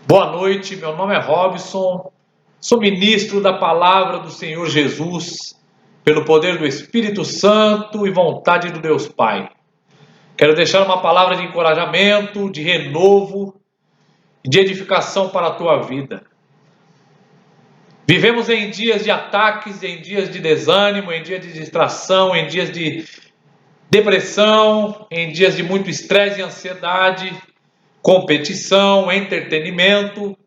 Boa noite, meu nome é Robson, sou ministro da Palavra do Senhor Jesus, pelo poder do Espírito Santo e vontade do Deus Pai. Quero deixar uma palavra de encorajamento, de renovo e de edificação para a tua vida. Vivemos em dias de ataques, em dias de desânimo, em dias de distração, em dias de depressão, em dias de muito estresse e ansiedade, competição, entretenimento.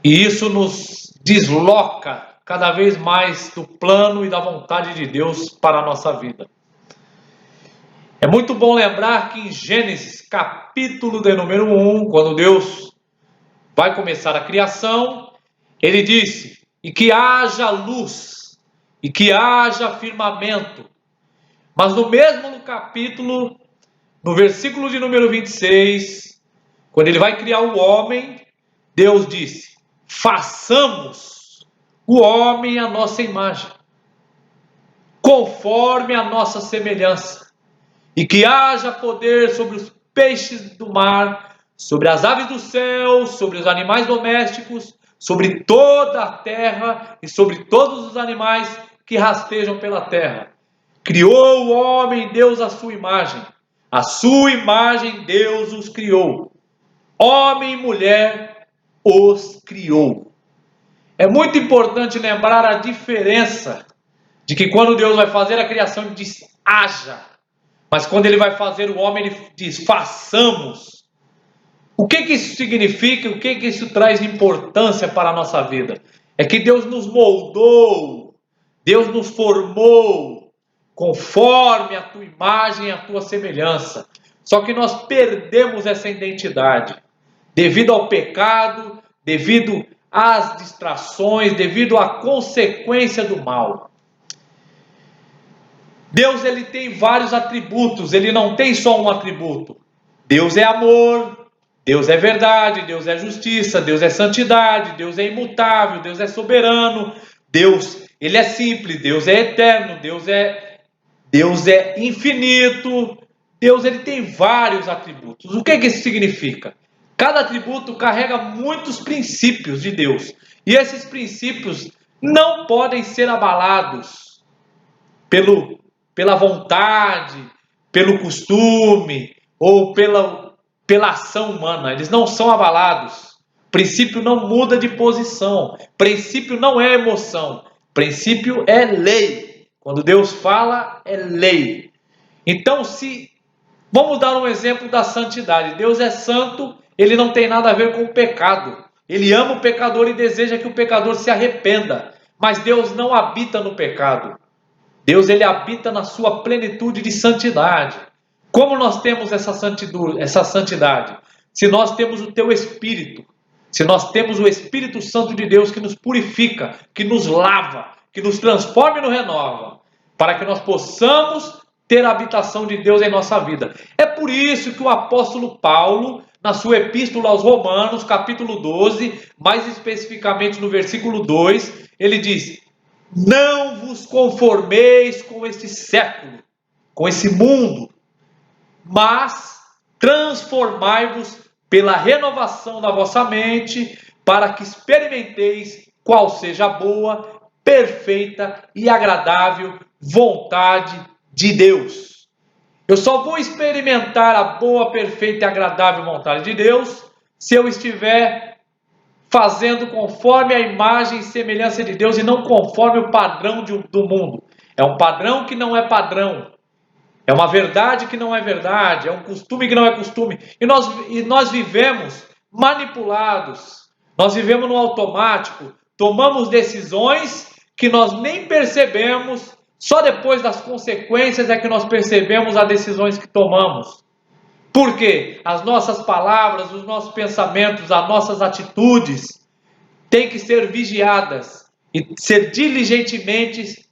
E isso nos desloca cada vez mais do plano e da vontade de Deus para a nossa vida. É muito bom lembrar que em Gênesis, capítulo de número 1, quando Deus vai começar a criação, ele disse: e que haja luz, e que haja firmamento. Mas no mesmo capítulo, no versículo de número 26, quando ele vai criar o homem, Deus disse: façamos o homem à nossa imagem, conforme a nossa semelhança, e que haja poder sobre os peixes do mar, sobre as aves do céu, sobre os animais domésticos, sobre toda a terra e sobre todos os animais que rastejam pela terra. Criou o homem, Deus, à sua imagem Deus os criou, homem e mulher os criou. É muito importante lembrar a diferença de que quando Deus vai fazer a criação, ele diz haja, mas quando ele vai fazer o homem, ele diz façamos. O que isso significa? O que isso traz importância para a nossa vida? É que Deus nos moldou, Deus nos formou conforme a tua imagem e a tua semelhança. Só que nós perdemos essa identidade devido ao pecado, devido às distrações, devido à consequência do mal. Deus, ele tem vários atributos, ele não tem só um atributo. Deus é amor, Deus é verdade, Deus é justiça, Deus é santidade, Deus é imutável, Deus é soberano, Deus, ele é simples, Deus é eterno, Deus é infinito. Deus, ele tem vários atributos. O que isso significa? Cada atributo carrega muitos princípios de Deus. E esses princípios não podem ser abalados pela vontade, pelo costume ou pela ação humana. Eles não são abalados. Princípio não muda de posição. Princípio não é emoção. Princípio é lei. Quando Deus fala, é lei. Então, vamos dar um exemplo da santidade. Deus é santo, ele não tem nada a ver com o pecado. Ele ama o pecador e deseja que o pecador se arrependa. Mas Deus não habita no pecado. Deus, ele habita na sua plenitude de santidade. Como nós temos essa santidade? Se nós temos o teu Espírito, se nós temos o Espírito Santo de Deus que nos purifica, que nos lava, que nos transforma e nos renova, para que nós possamos ter a habitação de Deus em nossa vida. É por isso que o apóstolo Paulo, na sua epístola aos Romanos, capítulo 12, mais especificamente no versículo 2, ele diz: não vos conformeis com este século, com esse mundo, mas transformai-vos pela renovação da vossa mente, para que experimenteis qual seja a boa, perfeita e agradável vontade de Deus. Eu só vou experimentar a boa, perfeita e agradável vontade de Deus se eu estiver fazendo conforme a imagem e semelhança de Deus e não conforme o padrão do mundo. É um padrão que não é padrão. É uma verdade que não é verdade. É um costume que não é costume. E nós vivemos manipulados. Nós vivemos no automático. Tomamos decisões que nós nem percebemos. Só depois das consequências é que nós percebemos as decisões que tomamos. Por quê? As nossas palavras, os nossos pensamentos, as nossas atitudes têm que ser vigiadas e ser diligentemente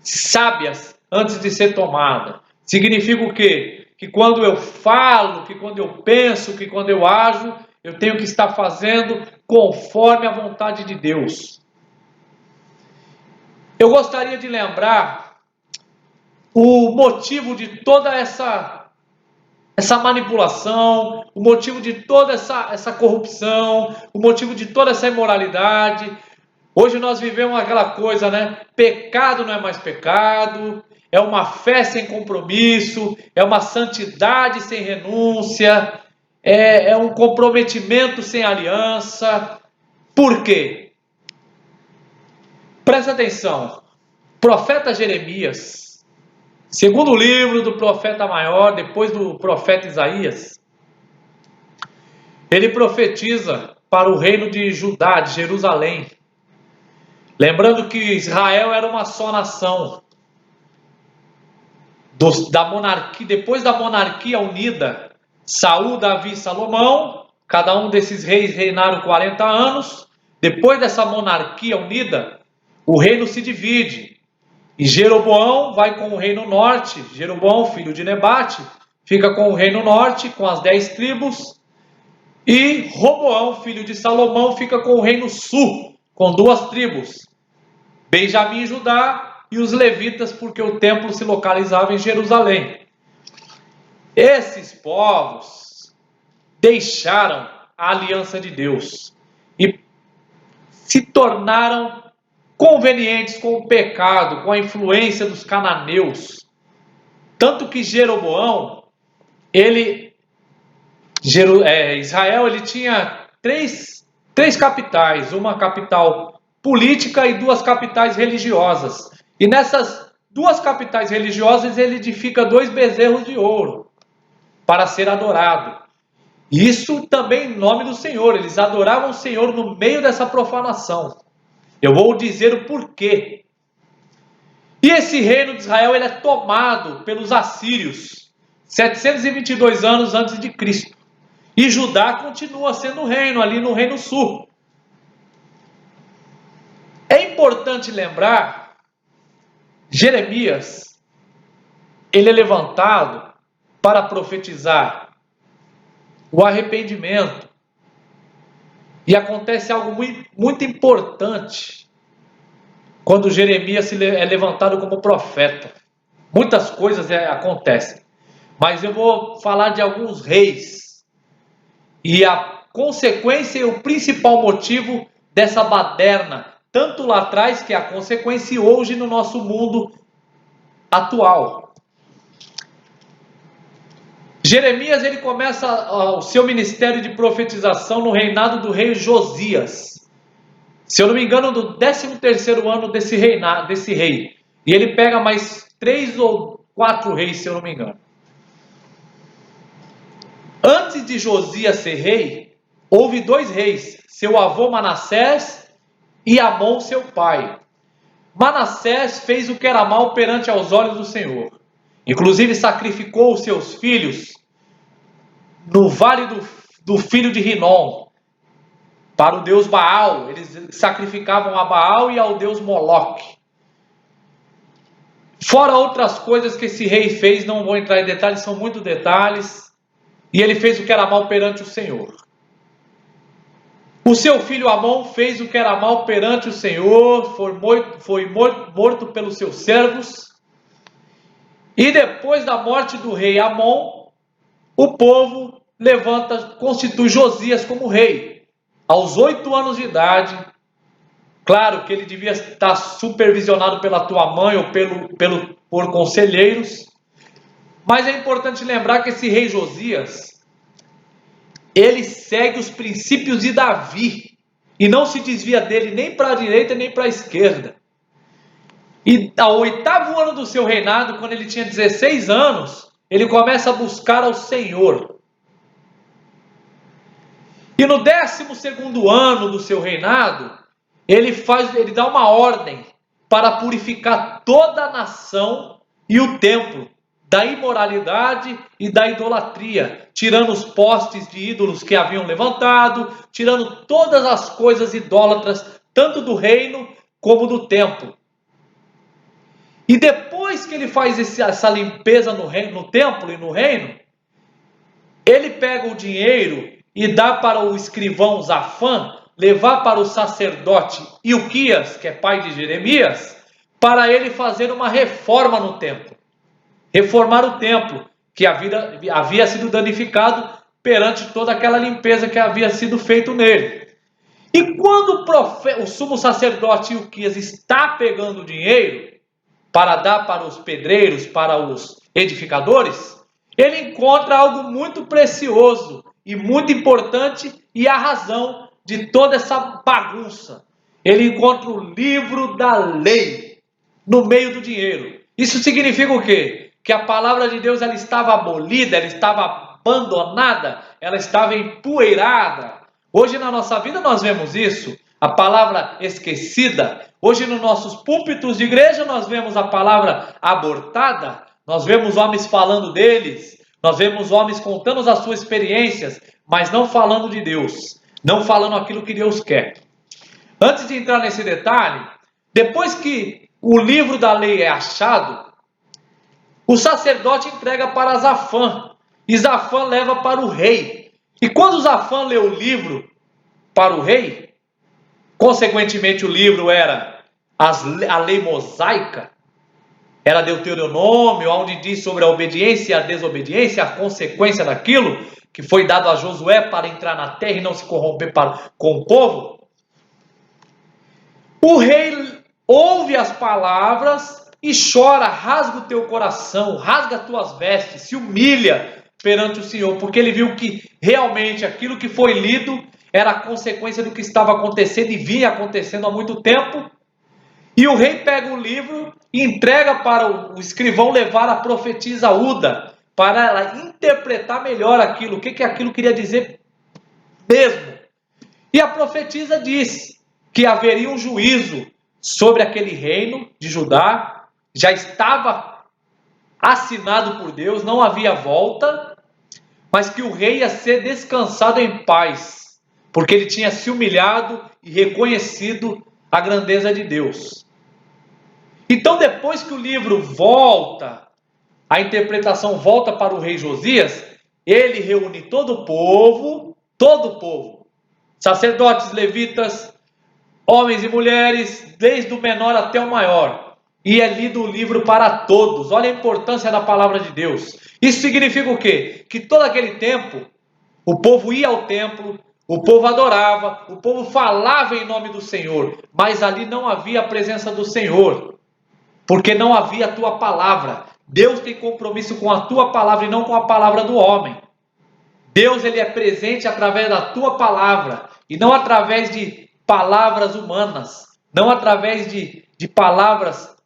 sábias antes de ser tomada. Significa o quê? Que quando eu falo, que quando eu penso, que quando eu ajo, eu tenho que estar fazendo conforme a vontade de Deus. Eu gostaria de lembrar o motivo de toda essa essa manipulação, o motivo de toda essa corrupção, o motivo de toda essa imoralidade. Hoje nós vivemos aquela coisa, né? Pecado não é mais pecado, é uma fé sem compromisso, é uma santidade sem renúncia, é um comprometimento sem aliança. Por quê? Presta atenção. Profeta Jeremias, segundo livro do profeta maior, depois do profeta Isaías, ele profetiza para o reino de Judá, de Jerusalém. Lembrando que Israel era uma só nação. Da monarquia, depois da monarquia unida, Saul, Davi e Salomão, cada um desses reis reinaram 40 anos. Depois dessa monarquia unida, o reino se divide. E Jeroboão vai com o reino norte. Jeroboão, filho de Nebate, fica com o reino norte, com as 10 tribos. E Roboão, filho de Salomão, fica com o reino sul, com 2 tribos. Benjamim e Judá e os levitas, porque o templo se localizava em Jerusalém. Esses povos deixaram a aliança de Deus e se tornaram convenientes com o pecado, com a influência dos cananeus. Tanto que Jeroboão, Israel, ele tinha três capitais, uma capital política e 2 capitais religiosas. E nessas 2 capitais religiosas ele edifica 2 bezerros de ouro para ser adorado. Isso também em nome do Senhor. Eles adoravam o Senhor no meio dessa profanação. Eu vou dizer o porquê. E esse reino de Israel ele é tomado pelos assírios 722 anos antes de Cristo. E Judá continua sendo reino ali no reino sul. É importante lembrar, Jeremias, ele é levantado para profetizar o arrependimento. E acontece algo muito importante quando Jeremias é levantado como profeta. Muitas coisas acontecem, mas eu vou falar de alguns reis. E a consequência e o principal motivo dessa baderna, tanto lá atrás que é a consequência e hoje no nosso mundo atual. Jeremias ele começa o seu ministério de profetização no reinado do rei Josias. Se eu não me engano, do 13º ano desse rei. E ele pega mais 3 ou 4 reis, se eu não me engano. Antes de Josias ser rei, houve 2 reis, seu avô Manassés e Amon, seu pai. Manassés fez o que era mal perante aos olhos do Senhor. Inclusive sacrificou os seus filhos no vale do filho de Rinom, para o deus Baal. Eles sacrificavam a Baal e ao deus Moloque. Fora outras coisas que esse rei fez, não vou entrar em detalhes, são muitos detalhes. E ele fez o que era mal perante o Senhor. O seu filho Amon fez o que era mal perante o Senhor, foi morto pelos seus servos. E depois da morte do rei Amon, o povo constitui Josias como rei. Aos 8 anos de idade, claro que ele devia estar supervisionado pela tua mãe ou por conselheiros, mas é importante lembrar que esse rei Josias, ele segue os princípios de Davi e não se desvia dele nem para a direita nem para a esquerda. E ao 8º ano do seu reinado, quando ele tinha 16 anos, ele começa a buscar ao Senhor. E no 12º ano do seu reinado, ele dá uma ordem para purificar toda a nação e o templo da imoralidade e da idolatria, tirando os postes de ídolos que haviam levantado, tirando todas as coisas idólatras, tanto do reino como do templo. E depois que ele faz essa limpeza no templo e no reino, ele pega o dinheiro e dá para o escrivão Zafã levar para o sacerdote Ilquias, que é pai de Jeremias, para ele fazer uma reforma no templo. Reformar o templo, que havia sido danificado perante toda aquela limpeza que havia sido feito nele. E quando o sumo sacerdote Ilquias está pegando dinheiro para dar para os pedreiros, para os edificadores, ele encontra algo muito precioso e muito importante e a razão de toda essa bagunça. Ele encontra o livro da lei no meio do dinheiro. Isso significa o quê? Que a palavra de Deus ela estava abolida, ela estava abandonada, ela estava empoeirada. Hoje na nossa vida nós vemos isso, a palavra esquecida. Hoje nos nossos púlpitos de igreja nós vemos a palavra abortada, nós vemos homens falando deles, nós vemos homens contando as suas experiências, mas não falando de Deus, não falando aquilo que Deus quer. Antes de entrar nesse detalhe, depois que o livro da lei é achado, o sacerdote entrega para Zafã, e Zafã leva para o rei. E quando Zafã lê o livro para o rei, consequentemente o livro era a lei mosaica, era Deuteronômio, onde diz sobre a obediência e a desobediência, a consequência daquilo que foi dado a Josué para entrar na terra e não se corromper com o povo. O rei ouve as palavras e chora, rasga o teu coração, rasga as tuas vestes, se humilha perante o Senhor, porque ele viu que realmente aquilo que foi lido era a consequência do que estava acontecendo e vinha acontecendo há muito tempo. E o rei pega o livro e entrega para o escrivão levar a profetisa Uda, para ela interpretar melhor aquilo, o que aquilo queria dizer mesmo. E a profetisa diz que haveria um juízo sobre aquele reino de Judá, já estava assinado por Deus, não havia volta, mas que o rei ia ser descansado em paz, porque ele tinha se humilhado e reconhecido a grandeza de Deus. Então, depois que o livro volta, a interpretação volta para o rei Josias, ele reúne todo o povo, sacerdotes, levitas, homens e mulheres, desde o menor até o maior, e é lido o livro para todos. Olha a importância da palavra de Deus. Isso significa o quê? Que todo aquele tempo, o povo ia ao templo, o povo adorava, o povo falava em nome do Senhor, mas ali não havia a presença do Senhor, porque não havia a tua palavra. Deus tem compromisso com a tua palavra e não com a palavra do homem. Deus ele é presente através da tua palavra e não através de palavras humanas, não através de palavras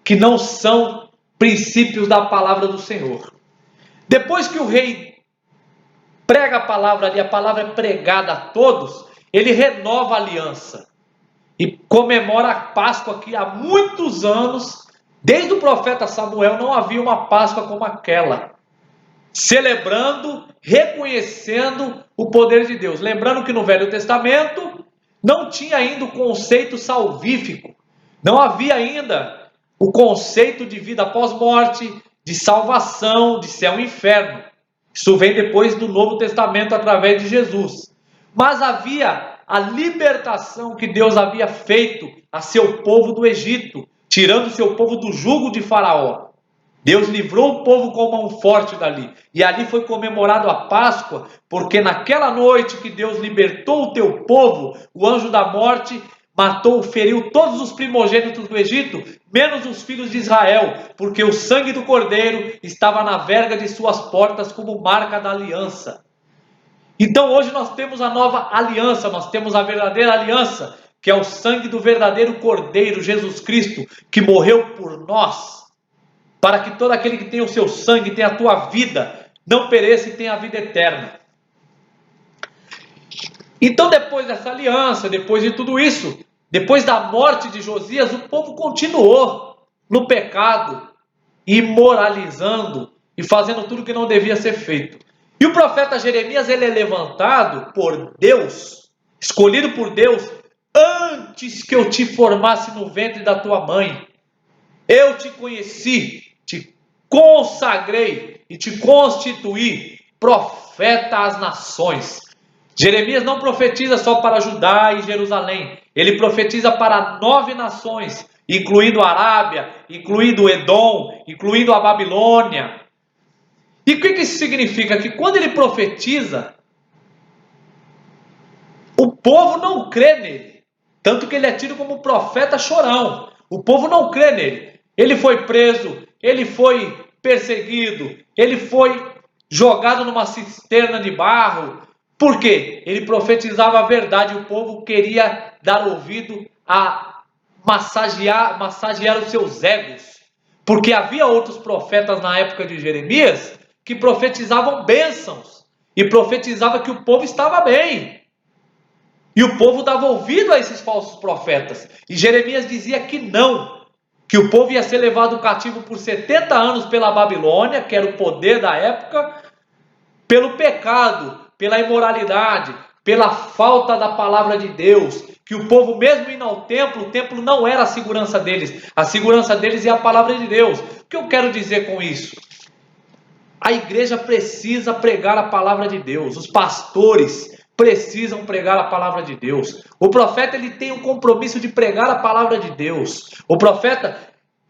que não são princípios da palavra do Senhor. Depois que o rei prega a palavra ali, a palavra é pregada a todos, ele renova a aliança e comemora a Páscoa que há muitos anos, desde o profeta Samuel, não havia uma Páscoa como aquela, celebrando, reconhecendo o poder de Deus. Lembrando que no Velho Testamento não tinha ainda o conceito salvífico, não havia ainda o conceito de vida após morte, de salvação, de céu e inferno. Isso vem depois do Novo Testamento através de Jesus. Mas havia a libertação que Deus havia feito a seu povo do Egito, tirando seu povo do jugo de Faraó. Deus livrou o povo com mão forte dali. E ali foi comemorado a Páscoa, porque naquela noite que Deus libertou o teu povo, o anjo da morte matou, feriu todos os primogênitos do Egito, menos os filhos de Israel, porque o sangue do cordeiro estava na verga de suas portas como marca da aliança. Então hoje nós temos a nova aliança, nós temos a verdadeira aliança, que é o sangue do verdadeiro cordeiro, Jesus Cristo, que morreu por nós, para que todo aquele que tem o seu sangue, tem a tua vida, não pereça e tenha a vida eterna. Então depois dessa aliança, depois de tudo isso, depois da morte de Josias, o povo continuou no pecado, imoralizando e fazendo tudo que não devia ser feito. E o profeta Jeremias, ele é levantado por Deus, escolhido por Deus, antes que eu te formasse no ventre da tua mãe. Eu te conheci, te consagrei e te constituí profeta às nações. Jeremias não profetiza só para Judá e Jerusalém, ele profetiza para 9 nações, incluindo a Arábia, incluindo Edom, incluindo a Babilônia. E o que isso significa? Que quando ele profetiza, o povo não crê nele. Tanto que ele é tido como profeta chorão. O povo não crê nele. Ele foi preso, ele foi perseguido, ele foi jogado numa cisterna de barro. Por quê? Ele profetizava a verdade e o povo queria dar ouvido a massagear os seus egos. Porque havia outros profetas na época de Jeremias que profetizavam bênçãos e profetizava que o povo estava bem. E o povo dava ouvido a esses falsos profetas. E Jeremias dizia que não, que o povo ia ser levado cativo por 70 anos pela Babilônia, que era o poder da época, pelo pecado, pela imoralidade, pela falta da palavra de Deus, que o povo mesmo indo ao templo, o templo não era a segurança deles é a palavra de Deus. O que eu quero dizer com isso? A igreja precisa pregar a palavra de Deus, os pastores precisam pregar a palavra de Deus. O profeta ele tem um compromisso de pregar a palavra de Deus. O profeta,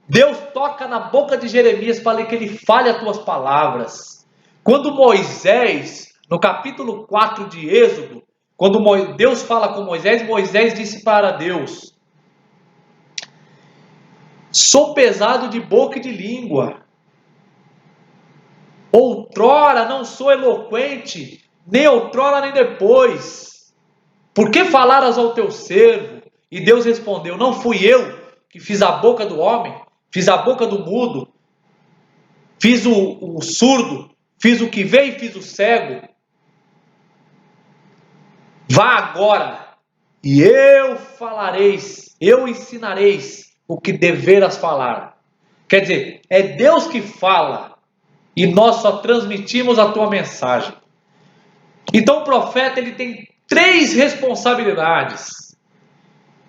Deus toca na boca de Jeremias para que ele fale as tuas palavras. Quando Moisés, no capítulo 4 de Êxodo, quando Deus fala com Moisés, Moisés disse para Deus: sou pesado de boca e de língua. Outrora não sou eloquente, nem outrora nem depois. Por que falaras ao teu servo? E Deus respondeu: não fui eu que fiz a boca do homem, fiz a boca do mudo, fiz o surdo, fiz o que vê e fiz o cego. Vá agora, e eu falareis, eu ensinareis o que deverás falar. Quer dizer, é Deus que fala, e nós só transmitimos a tua mensagem. Então o profeta ele tem 3 responsabilidades: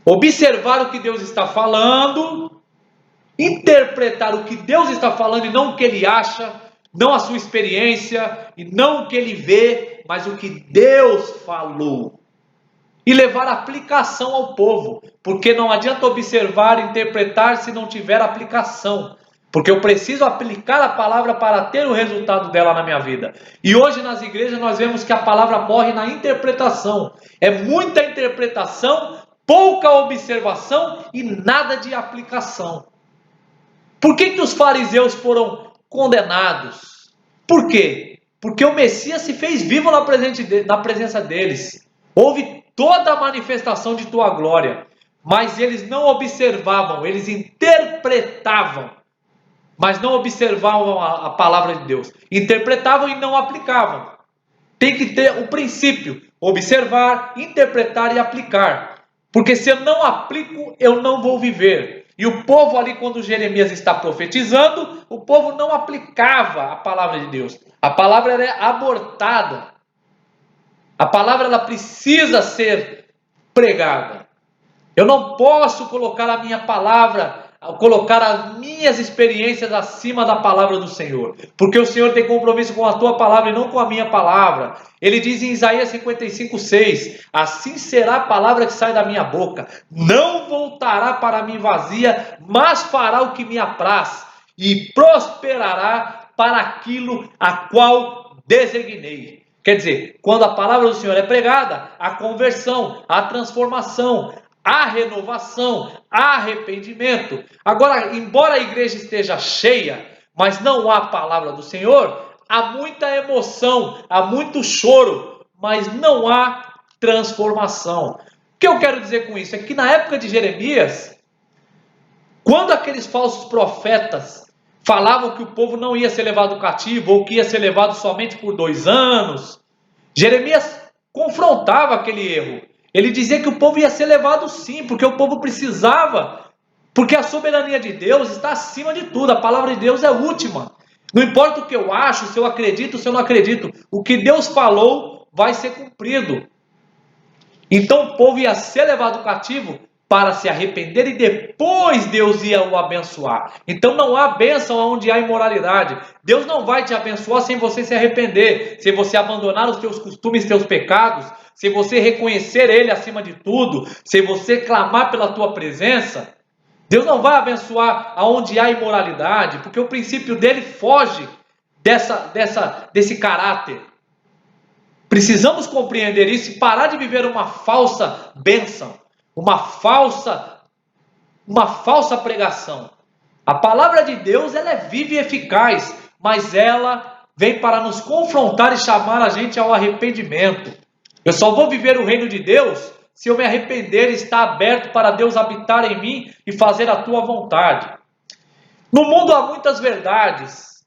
observar o que Deus está falando, interpretar o que Deus está falando e não o que ele acha, não a sua experiência e não o que ele vê, mas o que Deus falou. E levar aplicação ao povo, porque não adianta observar e interpretar se não tiver aplicação. Porque eu preciso aplicar a palavra para ter o resultado dela na minha vida. E hoje nas igrejas nós vemos que a palavra morre na interpretação. É muita interpretação, pouca observação e nada de aplicação. Por que os fariseus foram condenados? Por quê? Porque o Messias se fez vivo na presença deles. Houve toda a manifestação de tua glória. Mas eles não observavam, eles interpretavam. Mas não observavam a palavra de Deus. Interpretavam e não aplicavam. Tem que ter o princípio: observar, interpretar e aplicar. Porque se eu não aplico, eu não vou viver. E o povo ali, quando Jeremias está profetizando, o povo não aplicava a palavra de Deus. A palavra era abortada. A palavra ela precisa ser pregada. Eu não posso colocar a minha palavra, colocar as minhas experiências acima da palavra do Senhor. Porque o Senhor tem compromisso com a tua palavra e não com a minha palavra. Ele diz em Isaías 55:6: assim será a palavra que sai da minha boca. Não voltará para mim vazia, mas fará o que me apraz e prosperará para aquilo a qual designei. Quer dizer, quando a palavra do Senhor é pregada, a conversão, a transformação, a renovação, arrependimento. Agora, embora a igreja esteja cheia, mas não há palavra do Senhor, há muita emoção, há muito choro, mas não há transformação. O que eu quero dizer com isso? É que na época de Jeremias, quando aqueles falsos profetas falavam que o povo não ia ser levado cativo, ou que ia ser levado somente por 2 anos, Jeremias confrontava aquele erro. Ele dizia que o povo ia ser levado sim, porque o povo precisava, porque a soberania de Deus está acima de tudo, a palavra de Deus é última. Não importa o que eu acho, se eu acredito, se eu não acredito, o que Deus falou vai ser cumprido. Então o povo ia ser levado cativo para se arrepender e depois Deus ia o abençoar. Então não há bênção onde há imoralidade. Deus não vai te abençoar sem você se arrepender, sem você abandonar os teus costumes, teus pecados, se você reconhecer Ele acima de tudo, se você clamar pela tua presença. Deus não vai abençoar aonde há imoralidade, porque o princípio dele foge desse caráter. Precisamos compreender isso e parar de viver uma falsa bênção, uma falsa pregação. A palavra de Deus, ela é viva e eficaz, mas ela vem para nos confrontar e chamar a gente ao arrependimento. Eu só vou viver o reino de Deus se eu me arrepender e estar aberto para Deus habitar em mim e fazer a tua vontade. No mundo há muitas verdades,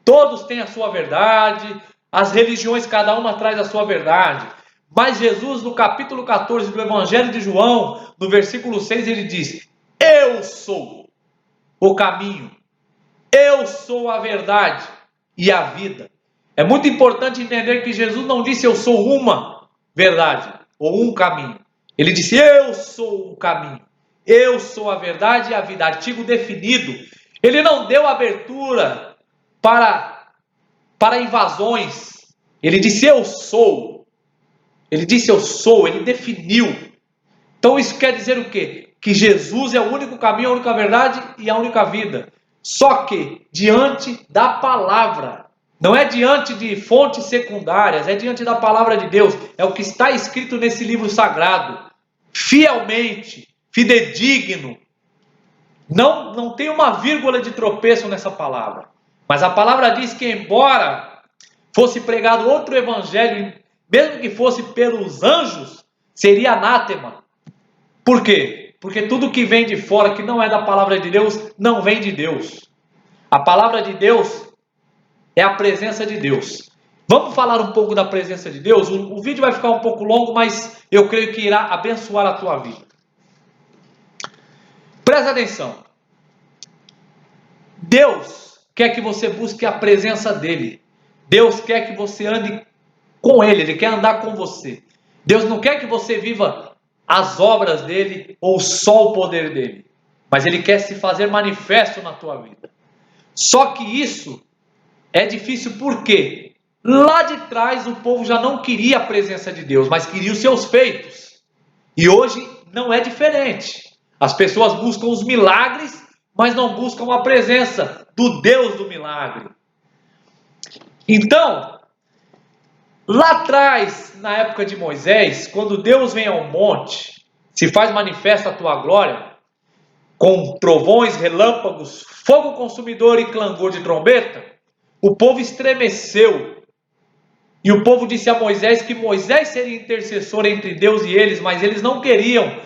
todos têm a sua verdade, as religiões, cada uma traz a sua verdade. Mas Jesus, no capítulo 14 do Evangelho de João, no versículo 6, ele diz: eu sou o caminho, eu sou a verdade e a vida. É muito importante entender que Jesus não disse eu sou uma verdade ou um caminho. Ele disse eu sou o caminho, eu sou a verdade e a vida. Artigo definido. Ele não deu abertura para invasões. Ele disse eu sou. Ele disse eu sou, ele definiu. Então isso quer dizer o quê? Que Jesus é o único caminho, a única verdade e a única vida. Só que diante da palavra, não é diante de fontes secundárias, é diante da palavra de Deus. É o que está escrito nesse livro sagrado. Fielmente, fidedigno. Não tem uma vírgula de tropeço nessa palavra. Mas a palavra diz que embora fosse pregado outro evangelho, mesmo que fosse pelos anjos, seria anátema. Por quê? Porque tudo que vem de fora, que não é da palavra de Deus, não vem de Deus. A palavra de Deus é a presença de Deus. Vamos falar um pouco da presença de Deus? O vídeo vai ficar um pouco longo, mas eu creio que irá abençoar a tua vida. Presta atenção. Deus quer que você busque a presença dEle. Deus quer que você ande com Ele. Ele quer andar com você. Deus não quer que você viva as obras dEle ou só o poder dEle. Mas Ele quer se fazer manifesto na tua vida. Só que isso é difícil porque lá de trás o povo já não queria a presença de Deus, mas queria os seus feitos. E hoje não é diferente. As pessoas buscam os milagres, mas não buscam a presença do Deus do milagre. Então, lá atrás, na época de Moisés, quando Deus vem ao monte, se faz manifesta a tua glória, com trovões, relâmpagos, fogo consumidor e clangor de trombeta, o povo estremeceu. E o povo disse a Moisés que Moisés seria intercessor entre Deus e eles, mas eles não queriam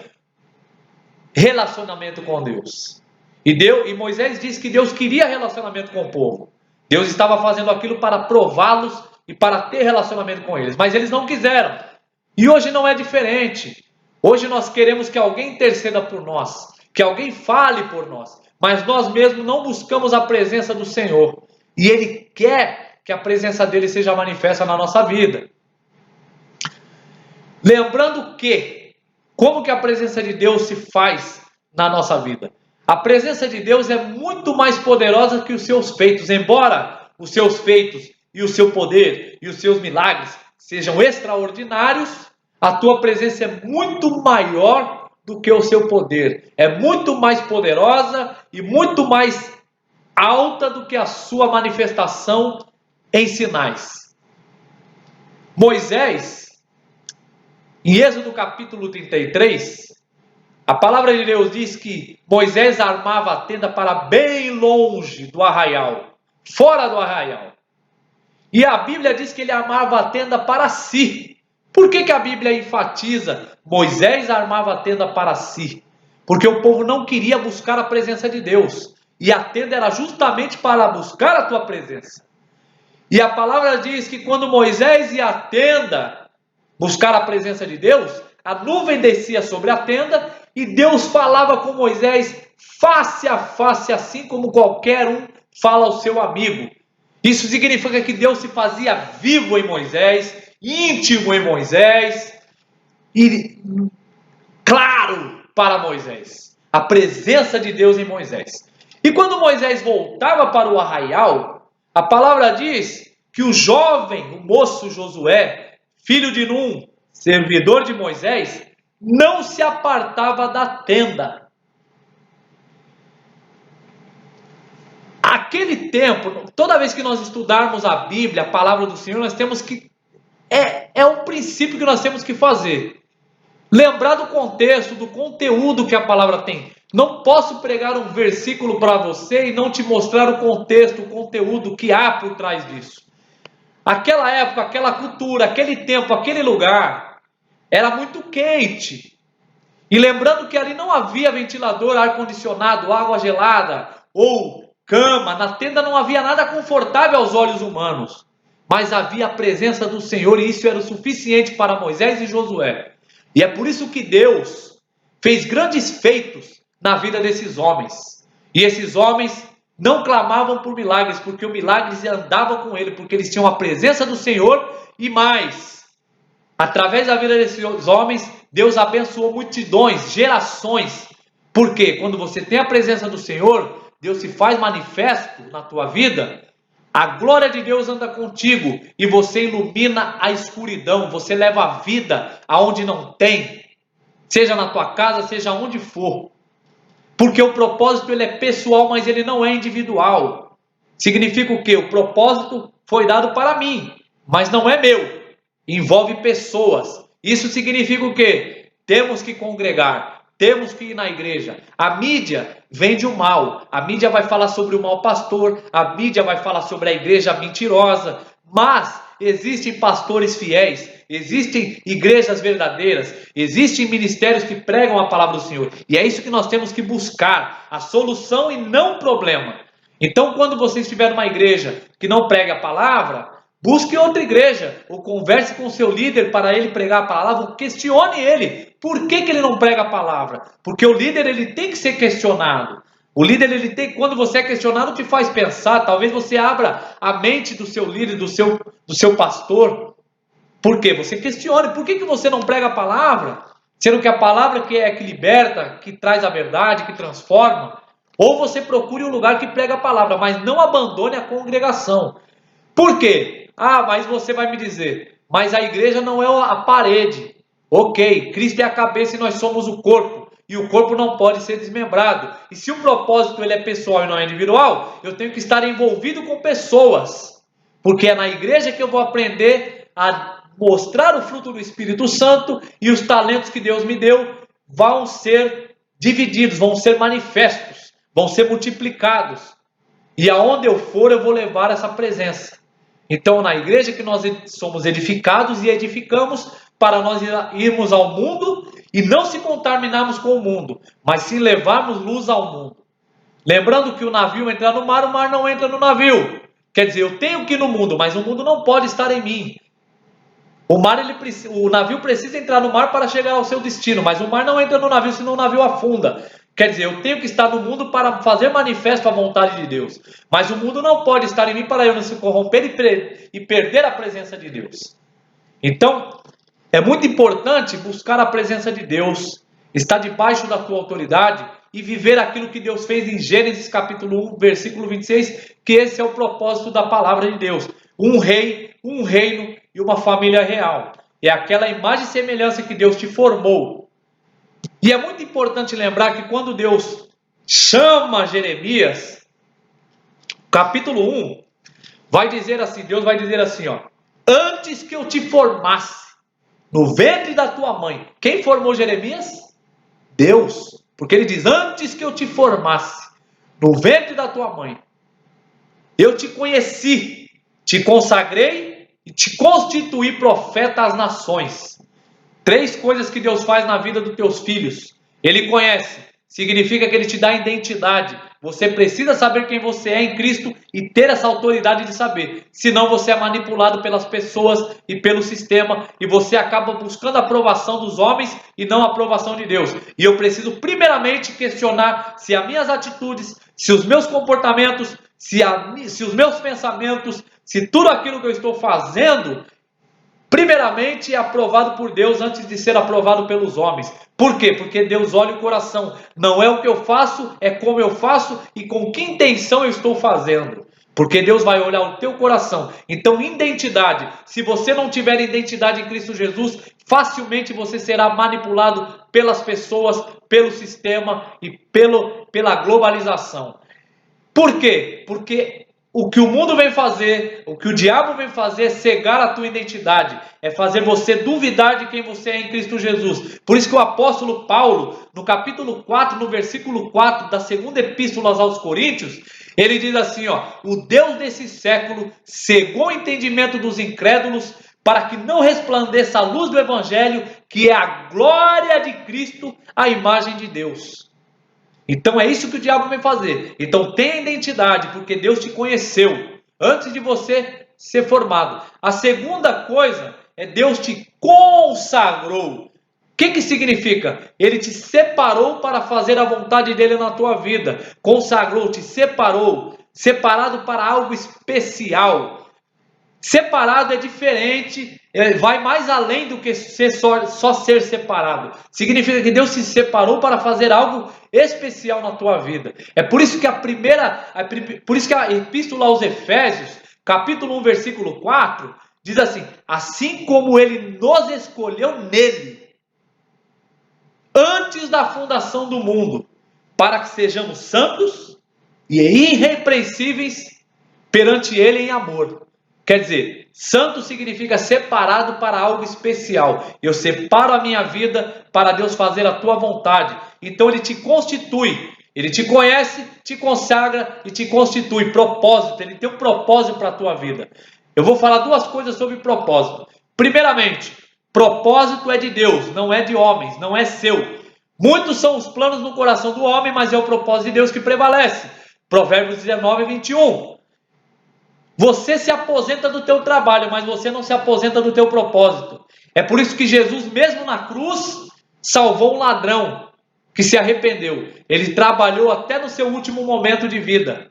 relacionamento com Deus. E Moisés disse que Deus queria relacionamento com o povo. Deus estava fazendo aquilo para prová-los e para ter relacionamento com eles, mas eles não quiseram. E hoje não é diferente. Hoje nós queremos que alguém interceda por nós, que alguém fale por nós, mas nós mesmos não buscamos a presença do Senhor. E Ele quer que a presença dEle seja manifesta na nossa vida. Lembrando que, como que a presença de Deus se faz na nossa vida? A presença de Deus é muito mais poderosa que os seus feitos. Embora os seus feitos e o seu poder e os seus milagres sejam extraordinários, a tua presença é muito maior do que o seu poder. É muito mais poderosa e muito mais alta do que a sua manifestação em sinais. Moisés, em Êxodo capítulo 33, a palavra de Deus diz que Moisés armava a tenda para bem longe do arraial, fora do arraial. E a Bíblia diz que ele armava a tenda para si. Por que a Bíblia enfatiza Moisés armava a tenda para si? Porque o povo não queria buscar a presença de Deus. E a tenda era justamente para buscar a tua presença. E a palavra diz que quando Moisés ia à tenda buscar a presença de Deus, a nuvem descia sobre a tenda e Deus falava com Moisés face a face, assim como qualquer um fala ao seu amigo. Isso significa que Deus se fazia vivo em Moisés, íntimo em Moisés e claro para Moisés. A presença de Deus em Moisés. E quando Moisés voltava para o arraial, a palavra diz que o jovem, o moço Josué, filho de Num, servidor de Moisés, não se apartava da tenda. A naquele tempo, toda vez que nós estudarmos a Bíblia, a palavra do Senhor, nós temos que... É um princípio que nós temos que fazer. Lembrar do contexto, do conteúdo que a palavra tem. Não posso pregar um versículo para você e não te mostrar o contexto, o conteúdo que há por trás disso. Aquela época, aquela cultura, aquele tempo, aquele lugar, era muito quente. E lembrando que ali não havia ventilador, ar-condicionado, água gelada ou cama. Na tenda não havia nada confortável aos olhos humanos. Mas havia a presença do Senhor e isso era o suficiente para Moisés e Josué. E é por isso que Deus fez grandes feitos na vida desses homens. E esses homens não clamavam por milagres, porque o milagre andava com ele, porque eles tinham a presença do Senhor e mais. Através da vida desses homens, Deus abençoou multidões, gerações. Porque quando você tem a presença do Senhor, Deus se faz manifesto na tua vida. A glória de Deus anda contigo e você ilumina a escuridão, você leva a vida aonde não tem, seja na tua casa, seja onde for. Porque o propósito ele é pessoal, mas ele não é individual. Significa o quê? O propósito foi dado para mim, mas não é meu. Envolve pessoas. Isso significa o quê? Temos que congregar. Temos que ir na igreja. A mídia vende o mal. A mídia vai falar sobre o mau pastor. A mídia vai falar sobre a igreja mentirosa. Mas existem pastores fiéis. Existem igrejas verdadeiras. Existem ministérios que pregam a palavra do Senhor. E é isso que nós temos que buscar. A solução e não o problema. Então, quando você estiver numa igreja que não prega a palavra, busque outra igreja, ou converse com o seu líder para ele pregar a palavra, ou questione ele. Por que ele não prega a palavra? Porque o líder ele tem que ser questionado. O líder, ele tem, quando você é questionado, te faz pensar. Talvez você abra a mente do seu líder, do seu pastor. Por quê? Você questione. Por que você não prega a palavra? Sendo que a palavra que liberta, que traz a verdade, que transforma. Ou você procure um lugar que prega a palavra, mas não abandone a congregação. Por quê? Ah, mas você vai me dizer, mas a igreja não é a parede. Ok, Cristo é a cabeça e nós somos o corpo. E o corpo não pode ser desmembrado. E se o propósito ele é pessoal e não é individual, eu tenho que estar envolvido com pessoas. Porque é na igreja que eu vou aprender a mostrar o fruto do Espírito Santo e os talentos que Deus me deu vão ser divididos, vão ser manifestos, vão ser multiplicados. E aonde eu for, eu vou levar essa presença. Então, na igreja que nós somos edificados e edificamos para nós irmos ao mundo e não se contaminarmos com o mundo, mas sim levarmos luz ao mundo. Lembrando que o navio entrar no mar, o mar não entra no navio. Quer dizer, eu tenho que ir no mundo, mas o mundo não pode estar em mim. O navio precisa entrar no mar para chegar ao seu destino, mas o mar não entra no navio, senão o navio afunda. Quer dizer, eu tenho que estar no mundo para fazer manifesto a vontade de Deus. Mas o mundo não pode estar em mim para eu não se corromper e perder a presença de Deus. Então, é muito importante buscar a presença de Deus, estar debaixo da tua autoridade e viver aquilo que Deus fez em Gênesis capítulo 1, versículo 26, que esse é o propósito da palavra de Deus. Um rei, um reino e uma família real. É aquela imagem e semelhança que Deus te formou. E é muito importante lembrar que quando Deus chama Jeremias, capítulo 1, vai dizer assim, Deus vai dizer assim, ó, antes que eu te formasse no ventre da tua mãe. Quem formou Jeremias? Deus. Porque ele diz, antes que eu te formasse no ventre da tua mãe, eu te conheci, te consagrei e te constituí profeta às nações. 3 coisas que Deus faz na vida dos teus filhos. Ele conhece, significa que ele te dá identidade. Você precisa saber quem você é em Cristo e ter essa autoridade de saber. Senão você é manipulado pelas pessoas e pelo sistema e você acaba buscando a aprovação dos homens e não a aprovação de Deus. E eu preciso primeiramente questionar se as minhas atitudes, se os meus comportamentos, se os meus pensamentos, se tudo aquilo que eu estou fazendo, primeiramente é aprovado por Deus antes de ser aprovado pelos homens. Por quê? Porque Deus olha o coração. Não é o que eu faço, é como eu faço e com que intenção eu estou fazendo. Porque Deus vai olhar o teu coração. Então, identidade. Se você não tiver identidade em Cristo Jesus, facilmente você será manipulado pelas pessoas, pelo sistema e pela globalização. Por quê? Porque o que o mundo vem fazer, o que o diabo vem fazer é cegar a tua identidade, é fazer você duvidar de quem você é em Cristo Jesus. Por isso que o apóstolo Paulo, no capítulo 4, no versículo 4 da segunda epístola aos Coríntios, ele diz assim, ó: o Deus desse século cegou o entendimento dos incrédulos para que não resplandeça a luz do evangelho, que é a glória de Cristo, a imagem de Deus. Então é isso que o diabo vem fazer. Então tenha identidade, porque Deus te conheceu antes de você ser formado. A segunda coisa é Deus te consagrou. O que significa? Ele te separou para fazer a vontade dele na tua vida. Consagrou, te separou. Separado para algo especial. Separado é diferente, vai mais além do que só ser separado. Significa que Deus se separou para fazer algo especial na tua vida. É por isso que por isso que a epístola aos Efésios, capítulo 1, versículo 4, diz assim: assim como ele nos escolheu nele, antes da fundação do mundo, para que sejamos santos e irrepreensíveis perante ele em amor. Quer dizer, santo significa separado para algo especial. Eu separo a minha vida para Deus fazer a tua vontade. Então ele te constitui, ele te conhece, te consagra e te constitui. Propósito, ele tem um propósito para a tua vida. Eu vou falar duas coisas sobre propósito. Primeiramente, propósito é de Deus, não é de homens, não é seu. Muitos são os planos no coração do homem, mas é o propósito de Deus que prevalece. Provérbios 19, 21. Você se aposenta do teu trabalho, mas você não se aposenta do teu propósito. É por isso que Jesus, mesmo na cruz, salvou um ladrão que se arrependeu. Ele trabalhou até no seu último momento de vida.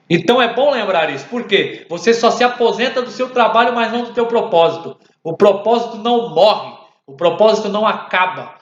Então é bom lembrar isso. Por quê? Você só se aposenta do seu trabalho, mas não do teu propósito. O propósito não morre. O propósito não acaba.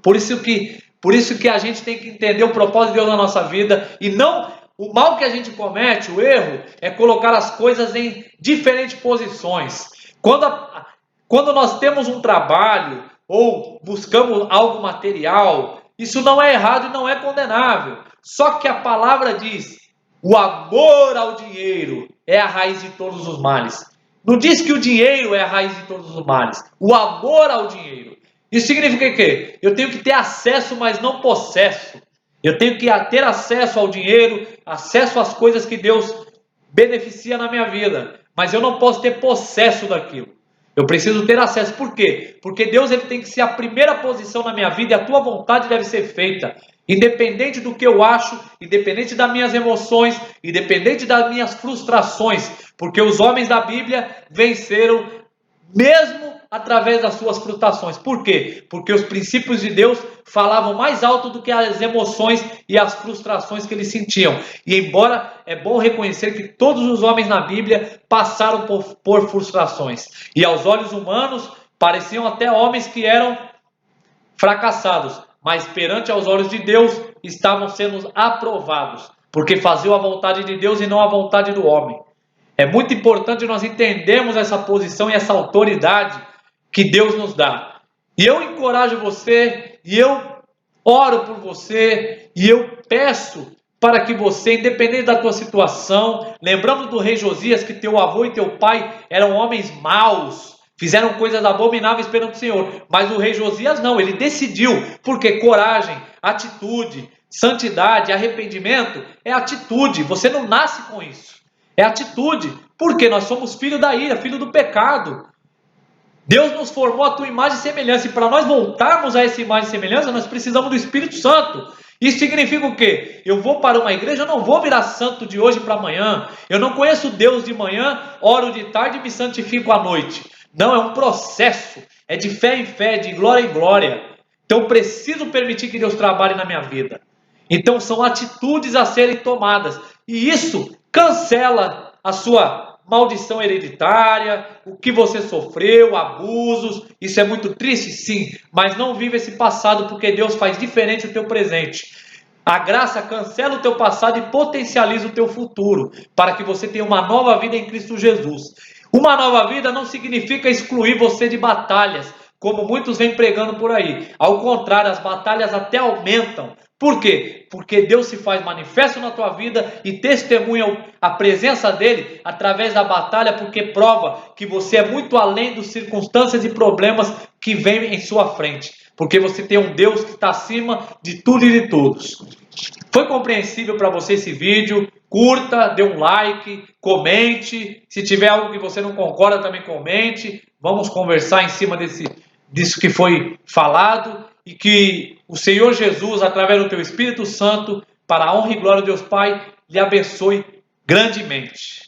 Por isso que a gente tem que entender o propósito de Deus na nossa vida e não... O mal que a gente comete, o erro, é colocar as coisas em diferentes posições. Quando nós temos um trabalho ou buscamos algo material, isso não é errado e não é condenável. Só que a palavra diz: o amor ao dinheiro é a raiz de todos os males. Não diz que o dinheiro é a raiz de todos os males. O amor ao dinheiro. Isso significa que eu tenho que ter acesso, mas não possesso. Eu tenho que ter acesso ao dinheiro, acesso às coisas que Deus beneficia na minha vida. Mas eu não posso ter possesso daquilo. Eu preciso ter acesso. Por quê? Porque Deus ele tem que ser a primeira posição na minha vida e a tua vontade deve ser feita. Independente do que eu acho, independente das minhas emoções, independente das minhas frustrações. Porque os homens da Bíblia venceram mesmo através das suas frustrações. Por quê? Porque os princípios de Deus falavam mais alto do que as emoções e as frustrações que eles sentiam. E embora é bom reconhecer que todos os homens na Bíblia passaram por frustrações. E aos olhos humanos pareciam até homens que eram fracassados. Mas perante aos olhos de Deus estavam sendo aprovados. Porque faziam a vontade de Deus e não a vontade do homem. É muito importante nós entendermos essa posição e essa autoridade que Deus nos dá. E eu encorajo você, e eu oro por você, e eu peço para que você, independente da tua situação, lembrando do rei Josias, que teu avô e teu pai eram homens maus, fizeram coisas abomináveis perante o Senhor, mas o rei Josias não, ele decidiu, porque coragem, atitude, santidade, arrependimento é atitude, você não nasce com isso. É atitude, porque nós somos filhos da ira, filho do pecado. Deus nos formou a tua imagem e semelhança, e para nós voltarmos a essa imagem e semelhança, nós precisamos do Espírito Santo. Isso significa o quê? Eu vou para uma igreja, eu não vou virar santo de hoje para amanhã. Eu não conheço Deus de manhã, oro de tarde e me santifico à noite. Não, é um processo, é de fé em fé, de glória em glória. Então eu preciso permitir que Deus trabalhe na minha vida. Então são atitudes a serem tomadas, e isso cancela a sua maldição hereditária, o que você sofreu, abusos. Isso é muito triste, sim, mas não viva esse passado, porque Deus faz diferente o teu presente. A graça cancela o teu passado e potencializa o teu futuro, para que você tenha uma nova vida em Cristo Jesus. Uma nova vida não significa excluir você de batalhas, como muitos vêm pregando por aí. Ao contrário, as batalhas até aumentam. Por quê? Porque Deus se faz manifesto na tua vida e testemunha a presença dele através da batalha, porque prova que você é muito além das circunstâncias e problemas que vêm em sua frente. Porque você tem um Deus que está acima de tudo e de todos. Foi compreensível para você esse vídeo? Curta, dê um like, comente. Se tiver algo que você não concorda, também comente. Vamos conversar em cima disso que foi falado. E que o Senhor Jesus, através do teu Espírito Santo, para a honra e glória de Deus Pai, lhe abençoe grandemente.